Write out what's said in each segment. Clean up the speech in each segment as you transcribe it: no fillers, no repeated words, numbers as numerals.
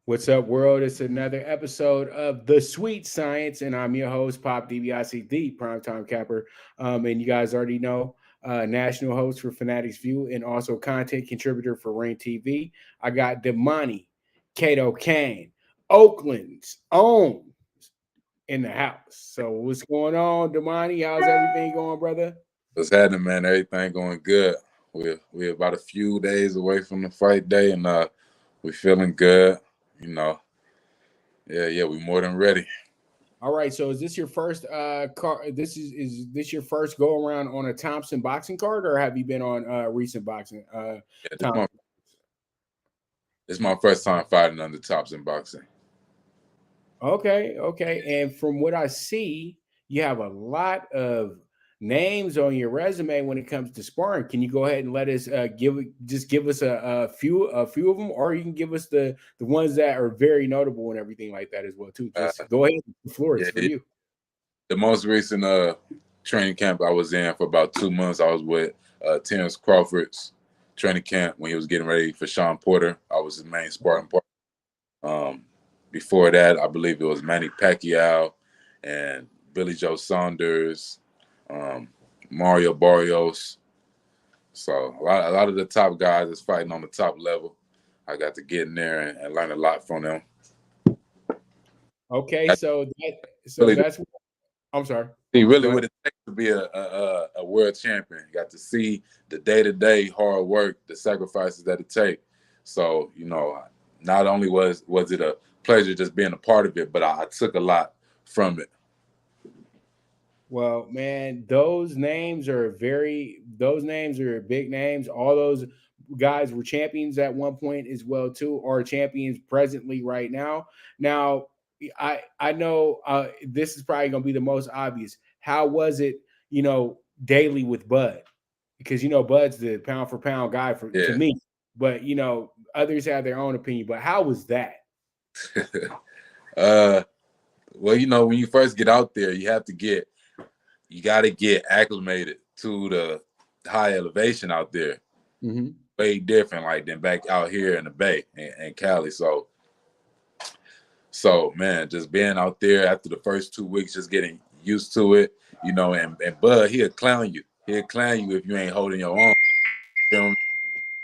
What's up, world? It's another episode of The Sweet Science, and I'm your host, Pop DBIC, the Primetime Capper. And you guys already know, national host for Fanatics View and also content contributor for Rain TV. I got Damoni Cato-Cain, Oakland's own, in the house. So, what's going on, Damoni? How's everything going, brother? What's happening, man? Everything going good. We're about a few days away from the fight day, and we're feeling good. You know, yeah, we're more than ready. All right. So, is this your first car? Is this your first go around on a Thompson boxing card, or have you been on recent boxing? Yeah, Thompson? this is my first time fighting under tops in boxing. Okay. And from what I see, you have a lot of names on your resume when it comes to sparring. Can you go ahead and let us give us a few of them, or you can give us the ones that are very notable and everything like that as well too. Just go ahead. The floor is for you. The most recent training camp I was in for about 2 months, I was with Terrence Crawford's training camp when he was getting ready for Sean Porter. I was his main sparring partner. Before that, I believe it was Manny Pacquiao and Billy Joe Saunders, Mario Barrios. So a lot of the top guys is fighting on the top level. I got to get in there and learn a lot from them. Okay, so that's what, I'm sorry. See really what it takes to be a world champion. You got to see the day-to-day hard work, the sacrifices that it takes. So, not only was it a pleasure just being a part of it, but I took a lot from it. Well, man, those names are big names. All those guys were champions at one point as well too, or champions presently right now. Now, I know this is probably going to be the most obvious. How was it, daily with Bud? Because Bud's the pound for pound guy to me, but others have their own opinion. But how was that? Well, when you first get out there, you got to get acclimated to the high elevation out there. Mm-hmm. Way different than back out here in the Bay and Cali. So man, just being out there after the first 2 weeks, just getting used to it, and Bud, he'll clown you. He'll clown you if you ain't holding your own.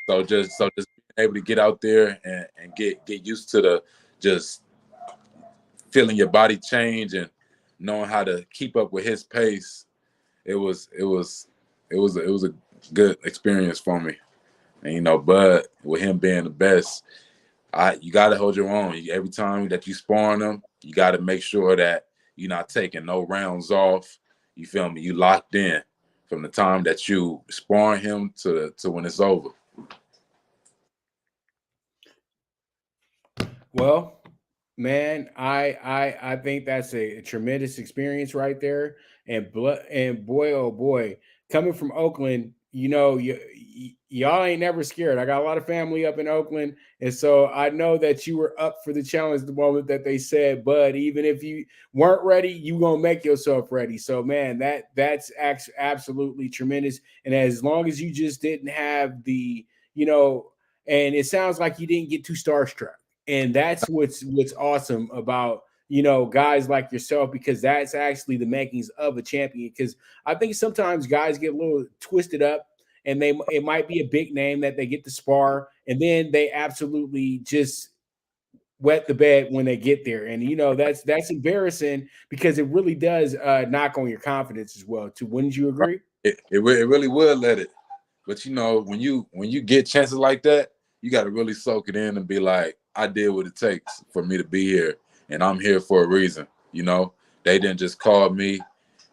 So just being able to get out there and get used to the just feeling your body change and knowing how to keep up with his pace, it was a good experience for me. And Bud, with him being the best, you gotta hold your own. Every time that you sparring him, you gotta make sure that you're not taking no rounds off. You feel me? You locked in from the time that you sparring him to when it's over. Well, man, I think that's a tremendous experience right there. And boy, oh boy, coming from Oakland, y'all ain't never scared. I got a lot of family up in Oakland, and so I know that you were up for the challenge the moment that they said, "But even if you weren't ready, you gonna make yourself ready." So, man, that's absolutely tremendous. And as long as you just didn't have and it sounds like you didn't get too starstruck, and that's what's awesome about guys like yourself, because that's actually the makings of a champion. Because I think sometimes guys get a little twisted up, and it might be a big name that they get to spar, and then they absolutely just wet the bed when they get there. And that's embarrassing, because it really does knock on your confidence as well too. Wouldn't you agree? It really would let it. But when you get chances like that, you got to really soak it in and be like, I did what it takes for me to be here, and I'm here for a reason. They didn't just call me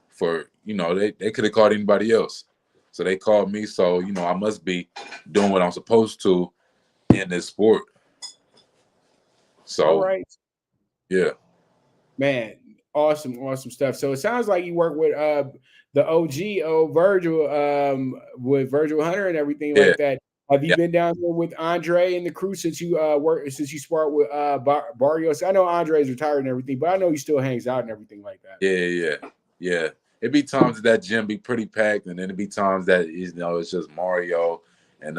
for, they could have called anybody else. So they called me, so I must be doing what I'm supposed to in this sport. So, all right, yeah, man, awesome stuff. So it sounds like you work with the OG Virgil, with Virgil Hunter and everything like that. Have you been down there with Andre and the crew since you sparred with Barrios? I know Andre's retired and everything, but I know he still hangs out and everything like that. Yeah. It'd be times that gym be pretty packed, and then it'd be times that it's just Mario and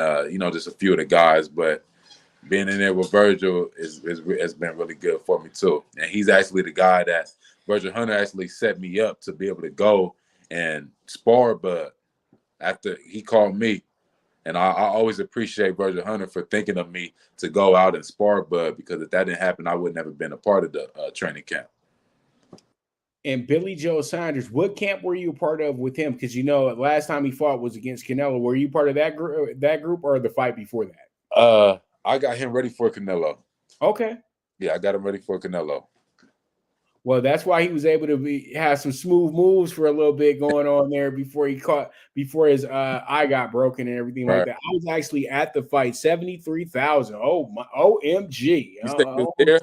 just a few of the guys. But being in there with Virgil has been really good for me too. And he's actually the guy that Virgil Hunter actually set me up to be able to go and spar, but after he called me. And I always appreciate Virgil Hunter for thinking of me to go out and spar Bud, because if that didn't happen, I would never been a part of the training camp. And Billy Joe Saunders, what camp were you a part of with him? Because last time he fought was against Canelo. Were you part of that group or the fight before that? I got him ready for Canelo. Okay. Yeah, I got him ready for Canelo. Well, that's why he was able to have some smooth moves for a little bit going on there before his eye got broken and everything like that. I was actually at the fight, 73,000. Oh my, OMG. There?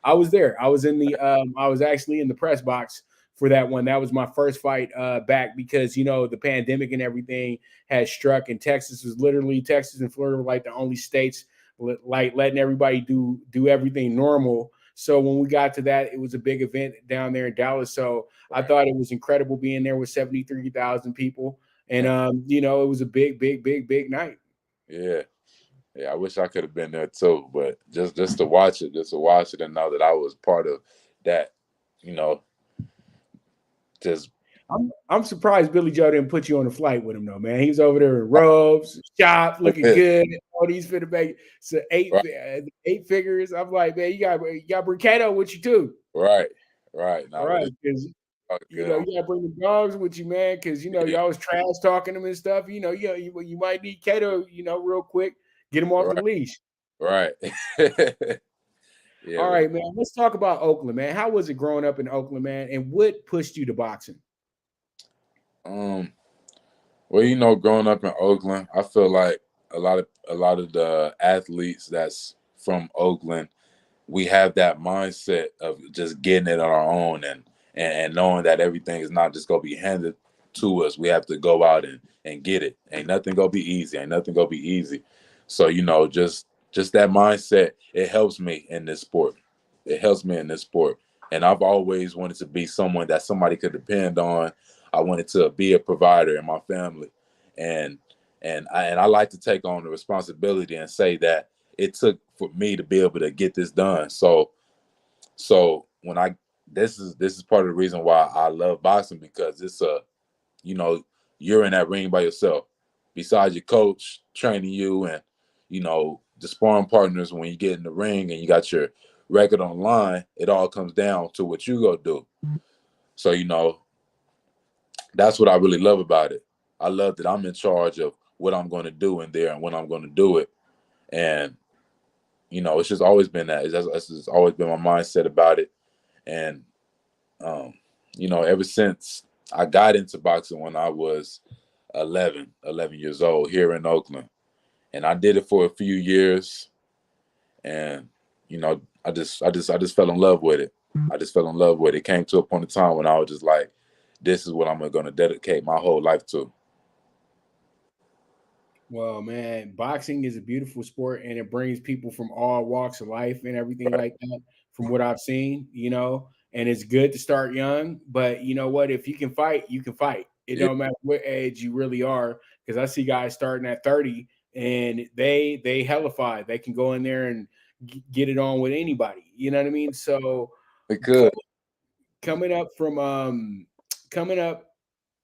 I was there. I was I was actually in the press box for that one. That was my first fight back because the pandemic and everything had struck, and Texas and Florida were like the only states like letting everybody do everything normal. So when we got to that, it was a big event down there in Dallas. So I thought it was incredible being there with 73,000 people. And, it was a big, big, big, big night. Yeah. Yeah, I wish I could have been there too, but just to watch it and know that I was part of that, just. I'm surprised Billy Joe didn't put you on the flight with him though, man. He's over there in robes, shop, looking good. All these finna make so eight figures. I'm like, man, you got bring Cato with you too. Right. All right, because you gotta bring the dogs with you, man. Because y'all was trash talking them and stuff. You might need Cato, real quick, get him off the leash. Right. Yeah. All right, man. Let's talk about Oakland, man. How was it growing up in Oakland, man? And what pushed you to boxing? Well, growing up in Oakland, I feel like a lot of the athletes that's from Oakland, we have that mindset of just getting it on our own and knowing that everything is not just gonna be handed to us. We have to go out and get it. Ain't nothing gonna be easy. So, just that mindset, it helps me in this sport. And I've always wanted to be someone that somebody could depend on. I wanted to be a provider in my family. And I like to take on the responsibility and say that it took for me to be able to get this done. So when this is part of the reason why I love boxing, because it's you're in that ring by yourself, besides your coach training you and the sparring partners. When you get in the ring and you got your record on line, it all comes down to what you go do. So that's what I really love about it. I love that I'm in charge of what I'm going to do in there and when I'm going to do it. And, it's just always been that. It's just always been my mindset about it. And, ever since I got into boxing when I was 11 years old here in Oakland. And I did it for a few years. And, I just fell in love with it. It came to a point in time when I was just like, this is what I'm going to dedicate my whole life to. Well, man, boxing is a beautiful sport, and it brings people from all walks of life and everything like that, from what I've seen, and it's good to start young. But you know what? If you can fight, you can fight. It don't matter what age you really are, because I see guys starting at 30 and they hellified. They can go in there and get it on with anybody. You know what I mean? So it could. Coming up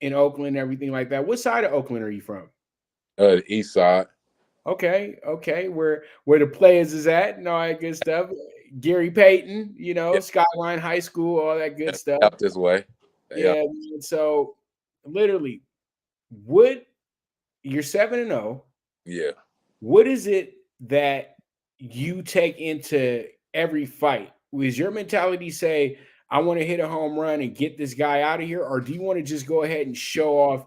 in Oakland and everything like that. What side of Oakland are you from? The east side. Okay. Where the players is at and all that good stuff. Gary Payton, Skyline High School, all that good stuff. Out this way. Yeah. So literally, you're 7-0. Yeah. What is it that you take into every fight? Was your mentality say, I want to hit a home run and get this guy out of here? Or do you want to just go ahead and show off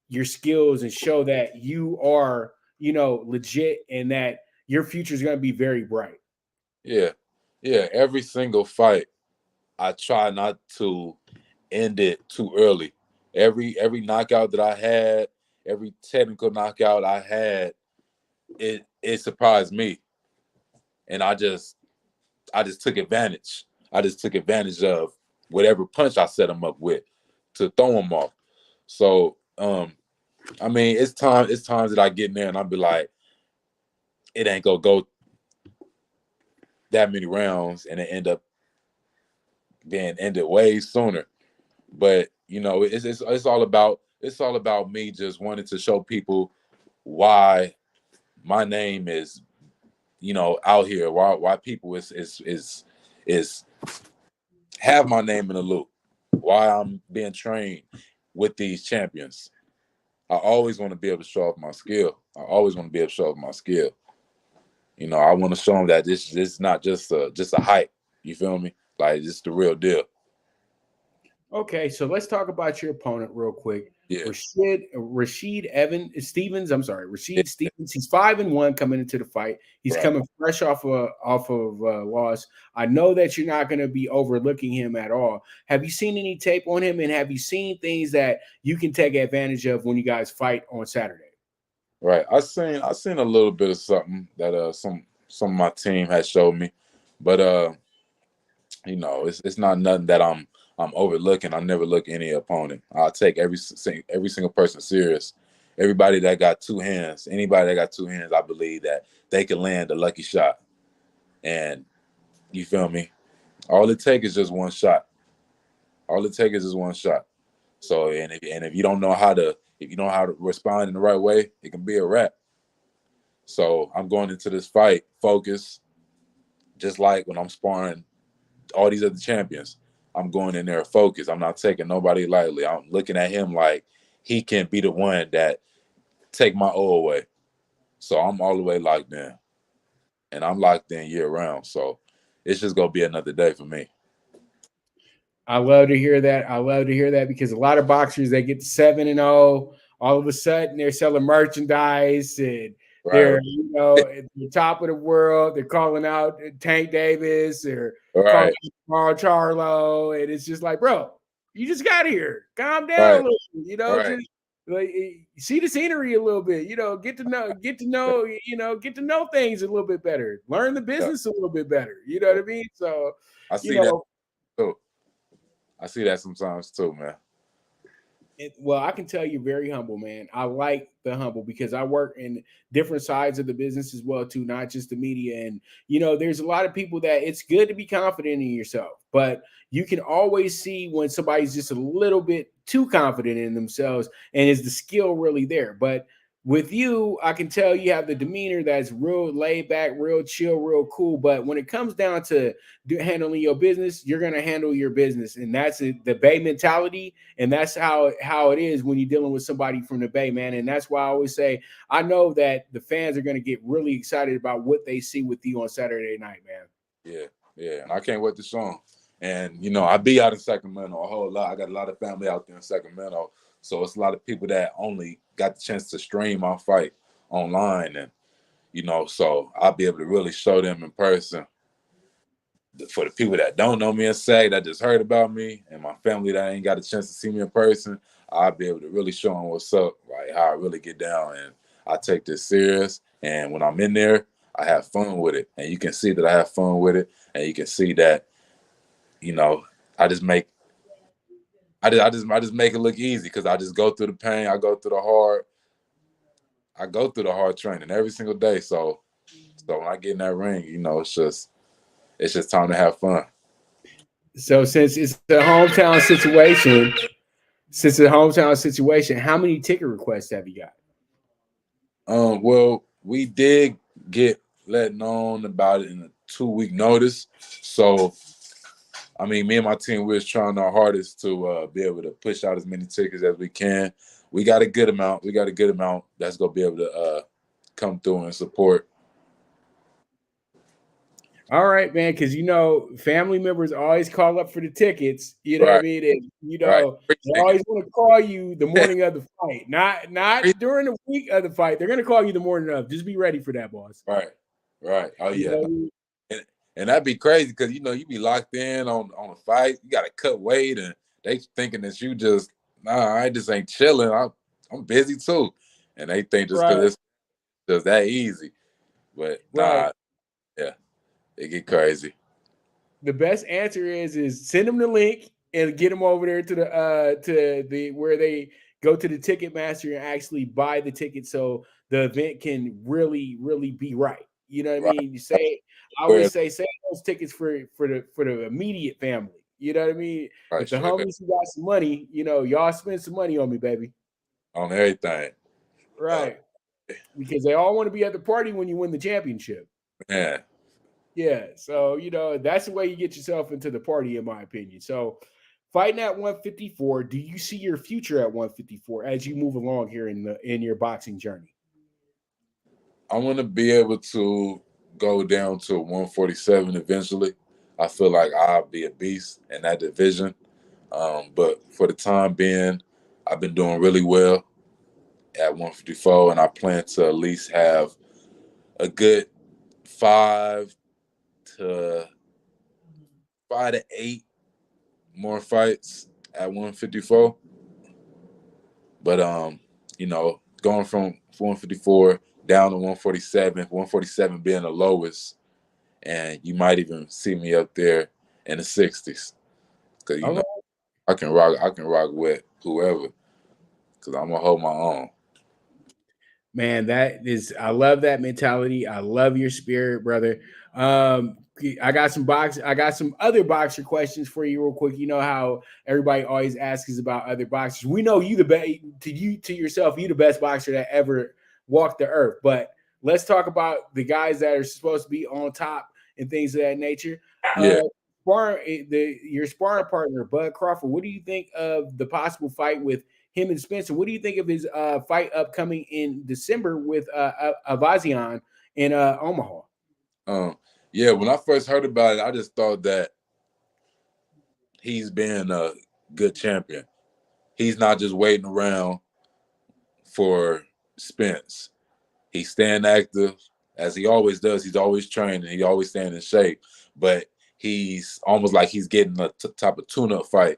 your skills and show that you are, legit and that your future is going to be very bright? Yeah. Every single fight, I try not to end it too early. Every knockout that I had, every technical knockout I had, it surprised me. And I just took advantage. I just took advantage of whatever punch I set him up with to throw him off. So, it's times that I get in there and I'll be like, it ain't gonna go that many rounds, and it end up being ended way sooner. But you know, it's all about me just wanting to show people why my name is, you know, out here. Why people is have my name in the loop. Why I'm being trained with these champions. I always want to be able to show off my skill. I always want to be able to show off my skill. You know, I want to show them that this is not just a hype. You feel me? Like it's the real deal. Okay, so let's talk about your opponent real quick. Yeah. Rashid Stevens. He's 5-1 coming into the fight. He's Right. coming fresh off of loss. I know that you're not going to be overlooking him at all. Have you seen any tape on him, and have you seen things that you can take advantage of when you guys fight on Saturday? Right. I seen a little bit of something that some of my team has showed me, but you know, it's not nothing that I'm overlooking. I never look any opponent. I take every single person serious. Everybody that got two hands, anybody that got two hands, I believe that they can land a lucky shot. And you feel me? All it takes is just one shot. All it takes is just one shot. So if you don't know how to respond in the right way, it can be a wrap. So I'm going into this fight focused, just like when I'm sparring all these other champions. I'm going in there focused. I'm not taking nobody lightly. I'm looking at him like he can be the one that take my O away. So I'm all the way locked in. And I'm locked in year round. So it's just gonna be another day for me. I love to hear that. I love to hear that because a lot of boxers they get to 7-0, all of a sudden they're selling merchandise and Right, they're at the top of the world. They're calling out Tank Davis or calling right, out Carl Charlo, and it's just like, bro, you just got here. Calm down a right, little. right. Just like see the scenery a little bit. Get to know, get to know things a little bit better. Learn the Yeah. business a little bit better. You know what I mean? So, I you see that know. too. I see that sometimes too, man. Well, I can tell you're very humble, man. I like the humble because I work in different sides of the business as well, too, not just the media. And there's a lot of people that it's good to be confident in yourself, but you can always see when somebody's just a little bit too confident in themselves, and is the skill really there? But with you, I can tell you have the demeanor that's real laid back, real chill, real cool. But when it comes down to handling your business, you're going to handle your business. And that's the Bay mentality. And that's how it is when you're dealing with somebody from the Bay, man. And that's why I always say, I know that the fans are going to get really excited about what they see with you on Saturday night, man. Yeah, yeah. And I can't wait to show them. And I be out in Sacramento a whole lot. I got a lot of family out there in Sacramento. So it's a lot of people that only got the chance to stream my fight online. And, so I'll be able to really show them in person. For the people that don't know me in Sac, that just heard about me, and my family that ain't got a chance to see me in person, I'll be able to really show them what's up, like how I really get down. And I take this serious. And when I'm in there, I have fun with it. And you can see that I have fun with it. And you can see that, I just make I just make it look easy because I just go through the pain. I go through the hard training every single day. So when I get in that ring, it's just time to have fun. So since it's a hometown situation, how many ticket requests have you got? Well, we did get let known about it in a 2-week notice. So, I mean, me and my team, we're trying our hardest to be able to push out as many tickets as we can. We got a good amount. That's going to be able to come through and support. All right, man, because family members always call up for the tickets. You know what I Right, mean? And right. they Appreciate always want to call you the it. morning of the fight, not during the week of the fight. They're gonna call you the morning of. Just be ready for that, boss. Right, right. Oh, You yeah. know No. what I mean? And that'd be crazy because, you be locked in on a fight. You got to cut weight, and they thinking that you just, nah, I just ain't chilling. I'm busy too. And they think just because Right, it's just that easy. But right. nah, yeah, it get crazy. The best answer is send them the link and get them over there to the where they go to the ticket master and actually buy the ticket so the event can really be right. You know what I Right. mean? You say I always say save those tickets for the immediate family. You know what I mean? Right, If the straight up homies who got some money, y'all spend some money on me, baby. on everything. Right. Because they all want to be at the party when you win the championship. Yeah. Yeah. So, that's the way you get yourself into the party, in my opinion. So fighting at 154, do you see your future at 154 as you move along here in your boxing journey? I want to be able to go down to 147 eventually. I feel like I'll be a beast in that division. But for the time being, I've been doing really well at 154, and I plan to at least have a good 5 to 8 more fights at 154. But going from 154 down to 147 being the lowest, and you might even see me up there in the 60s. Cause All right. I can rock with whoever. Cause I'm gonna hold my own. Man, I love that mentality. I love your spirit, brother. I got some other boxer questions for you real quick. You know how everybody always asks about other boxers. We know you the best to yourself, you the best boxer that ever walked the earth. But let's talk about the guys that are supposed to be on top and things of that nature. Yeah. Your sparring partner, Bud Crawford, what do you think of the possible fight with him and Spencer? What do you think of his fight upcoming in December with Avazian in Omaha? Yeah, when I first heard about it, I just thought that he's been a good champion. He's not just waiting around for Spence. He's staying active as he always does. He's always training. He always staying in shape. But he's almost like he's getting a type of tune-up fight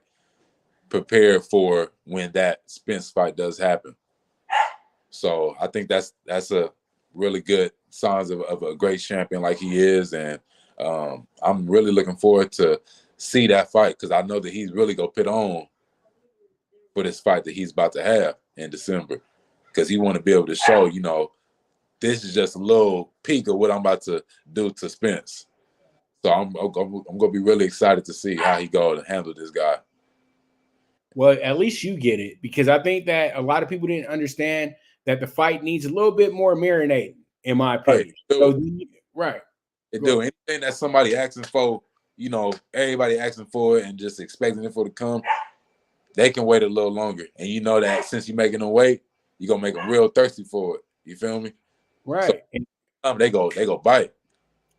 prepared for when that Spence fight does happen. So I think that's a really good signs of a great champion like he is, and I'm really looking forward to see that fight because I know that he's really gonna put on for this fight that he's about to have in December because he want to be able to show, this is just a little peek of what I'm about to do to Spence. So I'm gonna be really excited to see how he go to handle this guy. Well, at least you get it because I think that a lot of people didn't understand that the fight needs a little bit more marinating, in my Right. opinion. So, right. It do anything that somebody asking for, everybody asking for it and just expecting it for to come. They can wait a little longer, and you know that since you're making them wait, you're gonna make them real thirsty for it. You feel me? Right. So they go bite.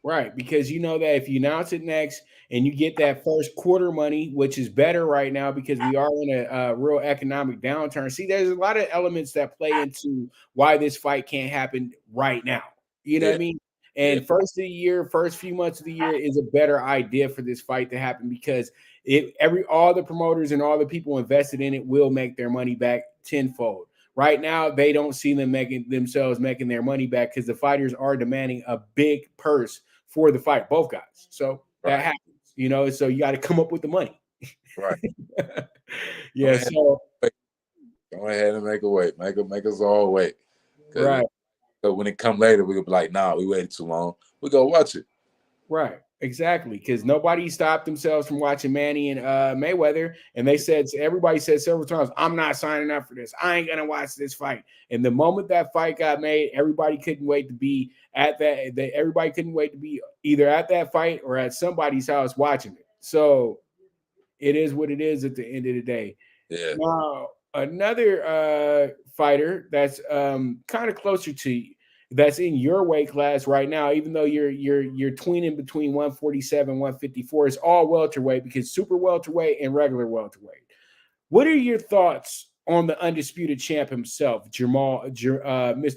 Right, because you know that if you announce it next and you get that first quarter money, which is better right now because we are in a real economic downturn. See, there's a lot of elements that play into why this fight can't happen right now. You know what I mean? And first of the year, first few months of the year is a better idea for this fight to happen because all the promoters and all the people invested in it will make their money back tenfold. Right now, they don't see them making their money back because the fighters are demanding a big purse for the fight, both guys. So that happens, so you got to come up with the money. Right. Yeah. So go ahead and make a wait. Make us all wait. Right. So when it come later, we'll be like, nah, we waited too long. We go watch it. Right. Exactly. Because nobody stopped themselves from watching Manny and Mayweather. And everybody said several times, I'm not signing up for this. I ain't going to watch this fight. And the moment that fight got made, everybody couldn't wait to be at that. Everybody couldn't wait to be either at that fight or at somebody's house watching it. So it is what it is at the end of the day. Yeah. Now, another fighter that's kind of closer to you, that's in your weight class right now, even though you're tweening between 147, 154, it's all welterweight because super welterweight and regular welterweight. What are your thoughts on the undisputed champ himself, Mr.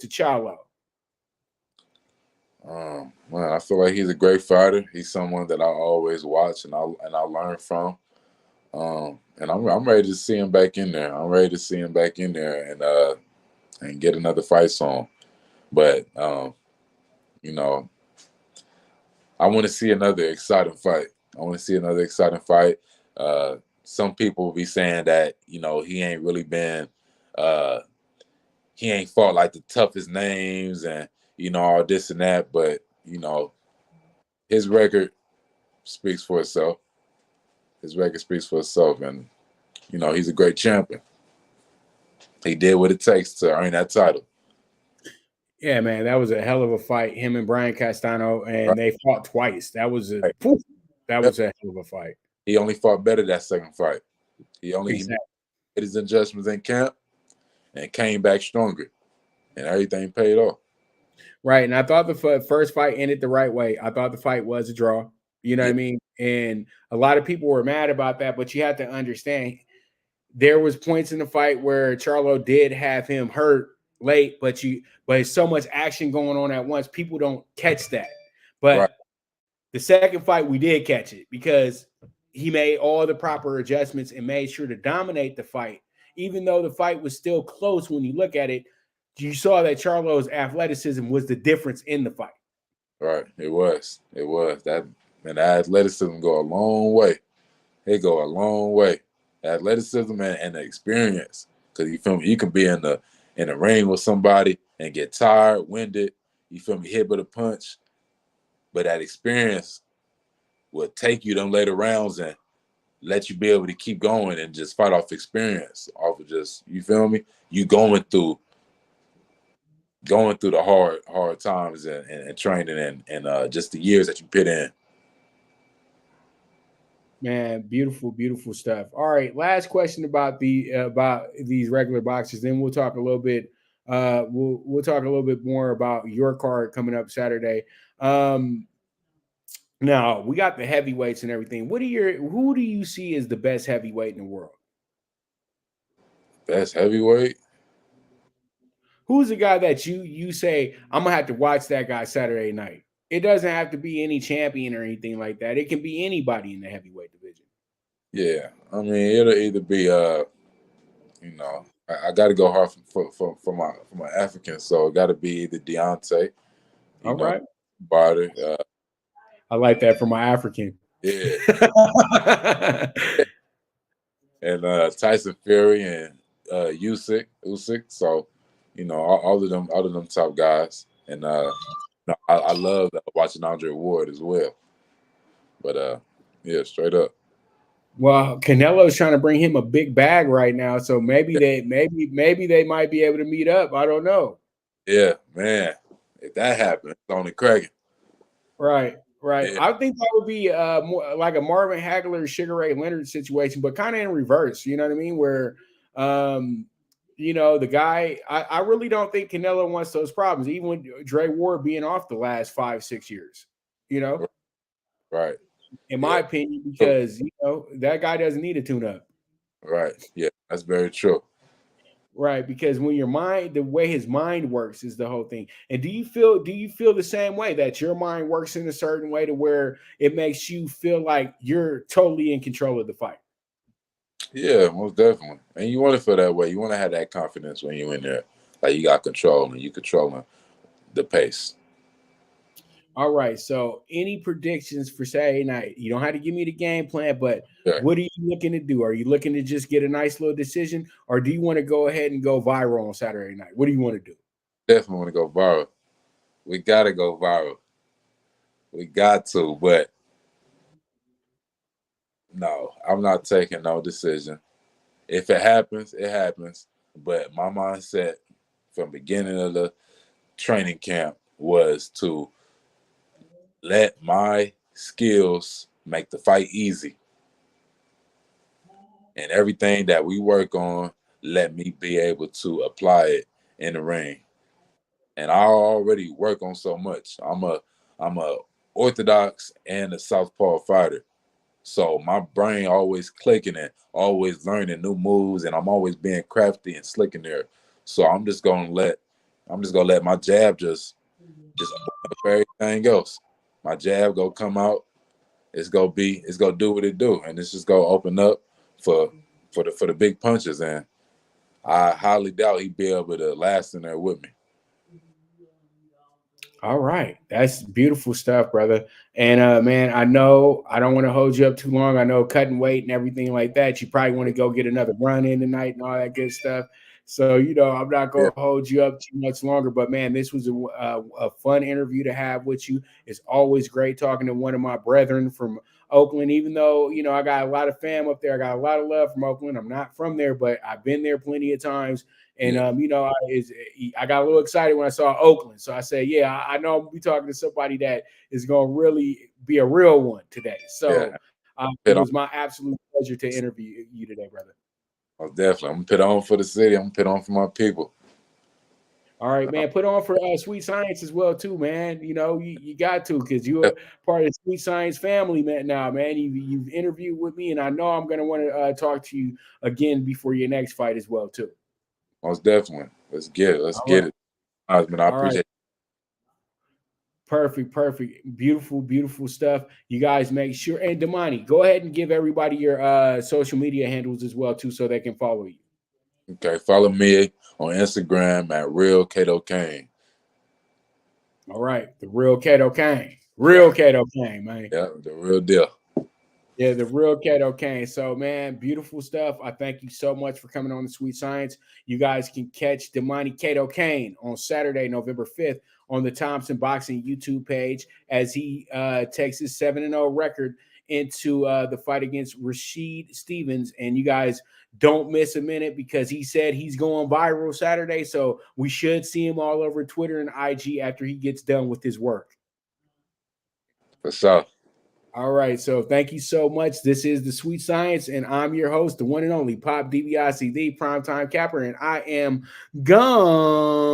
Chalo? Well, I feel like he's a great fighter. He's someone that I always watch and I learn from. And I'm ready to see him back in there. I'm ready to see him back in there and get another fight song. But I want to see another exciting fight. Some people will be saying that he ain't really been he ain't fought like the toughest names and all this and that. But his record speaks for itself. His record speaks for itself, and you know he's a great champion. He did what it takes to earn that title. Yeah, man, that was a hell of a fight. Him and Brian Castano, and Right. they fought twice. That was a Right. that was a hell of a fight. He only fought better that second fight. He Exactly. did his adjustments in camp and came back stronger, and everything paid off. Right, and I thought the first fight ended the right way. I thought the fight was a draw. You know what Yeah. I mean? And a lot of people were mad about that, but you have to understand there was points in the fight where Charlo did have him hurt late, but it's so much action going on at once, people don't catch that. But Right. the second fight, we did catch it because he made all the proper adjustments and made sure to dominate the fight. Even though the fight was still close when you look at it, you saw that Charlo's athleticism was the difference in the fight. Right. It was that, and athleticism go a long way. They go a long way. Athleticism and the experience, because you feel me, you can be in the ring with somebody and get tired, winded. You feel me, hit with a punch, but that experience will take you them later rounds and let you be able to keep going and just fight off experience, off of just, you feel me, you going through the hard times and training and just the years that you put in. Man, beautiful, beautiful stuff. All right, last question about these regular boxers. Then we'll talk a little bit. We'll talk a little bit more about your card coming up Saturday. Now we got the heavyweights and everything. Who do you see as the best heavyweight in the world? Best heavyweight? Who's the guy that you say I'm gonna have to watch that guy Saturday night? It doesn't have to be any champion or anything like that. It can be anybody in the heavyweight division. Yeah, I mean it'll either be you know, I got to go hard for my African, so it got to be either Deontay, you All know, right. Barter, I like that for my African. yeah, and Tyson Fury and Usyk. So, you know, all of them top guys, and I love watching Andre Ward as well. But yeah, straight up. Well, Canelo's trying to bring him a big bag right now, so maybe Yeah, they might be able to meet up. I don't know. yeah, man. If that happens, it's only cracking. Right, right. Yeah, I think that would be more like a Marvin Hagler, Sugar Ray Leonard situation, but kind of in reverse. You know what I mean? Where, the guy. I really don't think Canelo wants those problems, even with Dre Ward being off the last 5-6 years. You know, right. in my Yeah, opinion, true. because that guy doesn't need a tune-up. Right. Yeah, that's very true. Right, because when your mind, the way his mind works is the whole thing. And do you feel the same way that your mind works in a certain way to where it makes you feel like you're totally in control of the fight? Yeah, most definitely. And you want to feel that way. You want to have that confidence when you're in there, like you got control and you controlling the pace. All right. So any predictions for Saturday night? You don't have to give me the game plan, but Yeah, what are you looking to do? Are you looking to just get a nice little decision, or do you want to go ahead and go viral on Saturday night? What do you want to do? definitely want to go viral. We gotta go viral. We got to, but no, I'm not taking no decision. If it happens, it happens. But my mindset from beginning of the training camp was to let my skills make the fight easy. And everything that we work on, let me be able to apply it in the ring. And I already work on so much. I'm a orthodox and a southpaw fighter. So my brain always clicking and always learning new moves, and I'm always being crafty and slick in there. So I'm just gonna let my jab just open up for everything else. My jab go come out. It's gonna do what it do, and it's just gonna open up for for the big punches. And I highly doubt he'd be able to last in there with me. All right. That's beautiful stuff, brother. And man, I know I don't want to hold you up too long. I know cutting weight and everything like that. You probably want to go get another run in tonight and all that good stuff. So, I'm not Yeah, going to hold you up too much longer. But, man, this was a fun interview to have with you. It's always great talking to one of my brethren from Oakland, even though, I got a lot of fam up there. I got a lot of love from Oakland. I'm not from there, but I've been there plenty of times. And, yeah, I got a little excited when I saw Oakland. So I said, yeah, I know I'm going to be talking to somebody that is going to really be a real one today. yeah. So it Put on, was my absolute pleasure to interview you today, brother. most definitely. I'm gonna put on for the city. I'm gonna put on for my people. All right, man. Put on for Sweet Science as well, too, man. You got to, because you're part of the Sweet Science family, man. Now, man, you've interviewed with me, and I know I'm gonna want to talk to you again before your next fight as well, too. Most definitely. Let's get it. Let's All right, get it. Man, I all right. appreciate Perfect, perfect, beautiful, beautiful stuff. You guys make sure, and Damoni, go ahead and give everybody your social media handles as well, too, so they can follow you. it. Okay, follow me on Instagram at Real Cato-Cain. All right, the real Cato-Cain, Yeah, real Cato-Cain, man. yeah, the real deal. Yeah, the real Cato-Cain. So, man, beautiful stuff. I thank you so much for coming on the Sweet Science. You guys can catch Damoni Cato-Cain on Saturday, November 5th, on the Thompson Boxing YouTube page as he takes his 7-0 record into the fight against Rashid Stevens. And you guys don't miss a minute, because he said he's going viral Saturday. So we should see him all over Twitter and IG after he gets done with his work. For sure. All right. So thank you so much. This is the Sweet Science, and I'm your host, the one and only Pop DBIC, the Primetime Capper, and I am gone.